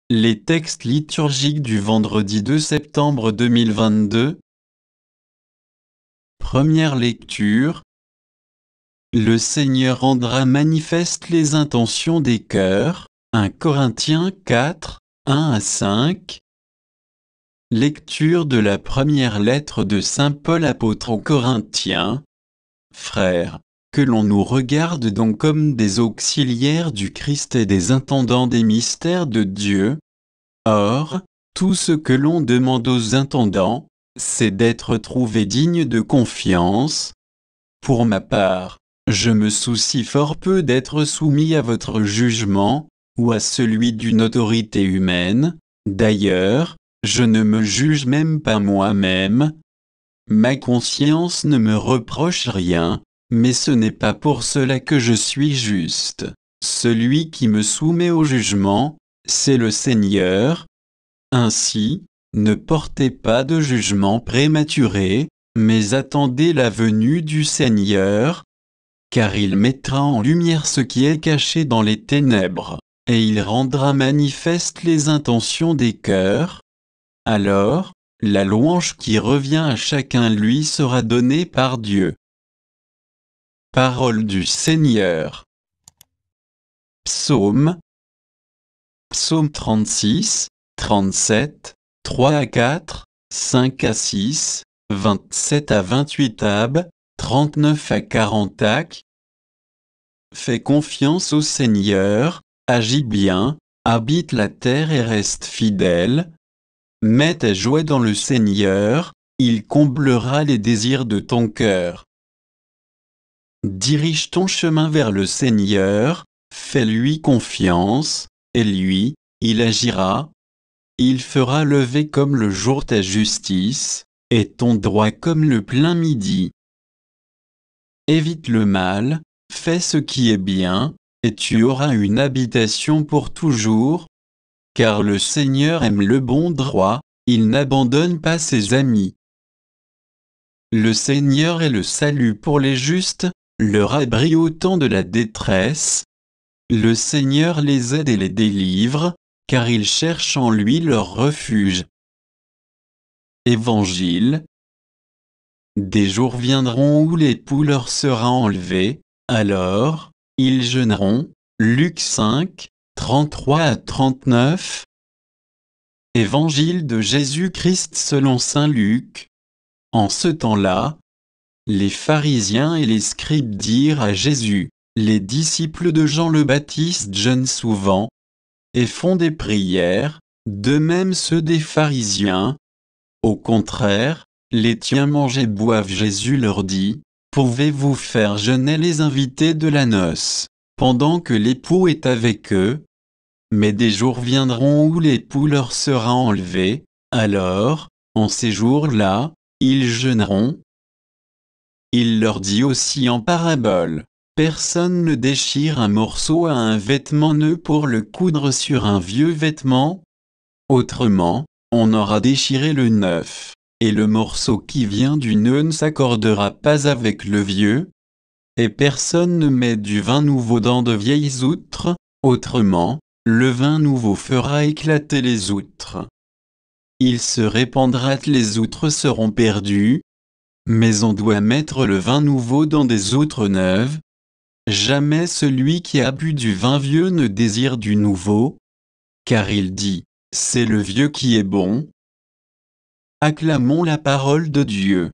Les textes liturgiques du vendredi 2 septembre 2022. Première lecture. Le Seigneur rendra manifeste les intentions des cœurs. 1 Corinthiens 4, 1 à 5. Lecture de la première lettre de Saint Paul apôtre aux Corinthiens. Frères, que l'on nous regarde donc comme des auxiliaires du Christ et des intendants des mystères de Dieu. Or, tout ce que l'on demande aux intendants, c'est d'être trouvés dignes de confiance. Pour ma part, je me soucie fort peu d'être soumis à votre jugement, ou à celui d'une autorité humaine. D'ailleurs, je ne me juge même pas moi-même. Ma conscience ne me reproche rien, mais ce n'est pas pour cela que je suis juste. Celui qui me soumet au jugement, c'est le Seigneur. Ainsi, ne portez pas de jugement prématuré, mais attendez la venue du Seigneur, car il mettra en lumière ce qui est caché dans les ténèbres, et il rendra manifeste les intentions des cœurs. Alors, la louange qui revient à chacun lui sera donnée par Dieu. Parole du Seigneur. Psaume 36, 37, 3 à 4, 5 à 6, 27 à 28 ab, 39 à 40 ac. Fais confiance au Seigneur, agis bien, habite la terre et reste fidèle. Mets tes joies dans le Seigneur, il comblera les désirs de ton cœur. Dirige ton chemin vers le Seigneur, fais-lui confiance, et lui, il agira. Il fera lever comme le jour ta justice, et ton droit comme le plein midi. Évite le mal, fais ce qui est bien, et tu auras une habitation pour toujours. Car le Seigneur aime le bon droit, il n'abandonne pas ses amis. Le Seigneur est le salut pour les justes, leur abri au temps de la détresse. Le Seigneur les aide et les délivre, car ils cherchent en lui leur refuge. Évangile. Des jours viendront où l'époux leur sera enlevé, alors, ils jeûneront. Luc 5, 33 à 39. Évangile de Jésus-Christ selon saint Luc. En ce temps-là, les pharisiens et les scribes dirent à Jésus, les disciples de Jean le Baptiste jeûnent souvent, et font des prières, de même ceux des pharisiens. Au contraire, les tiens mangent et boivent. Jésus leur dit, pouvez-vous faire jeûner les invités de la noce, pendant que l'époux est avec eux? Mais des jours viendront où l'époux leur sera enlevé, alors, en ces jours-là, ils jeûneront. Il leur dit aussi en parabole, personne ne déchire un morceau à un vêtement neuf pour le coudre sur un vieux vêtement. Autrement, on aura déchiré le neuf, et le morceau qui vient du neuf ne s'accordera pas avec le vieux. Et personne ne met du vin nouveau dans de vieilles outres, autrement, le vin nouveau fera éclater les outres. Il se répandra, les outres seront perdues. Mais on doit mettre le vin nouveau dans des outres neuves. Jamais celui qui a bu du vin vieux ne désire du nouveau, car il dit, c'est le vieux qui est bon. Acclamons la parole de Dieu.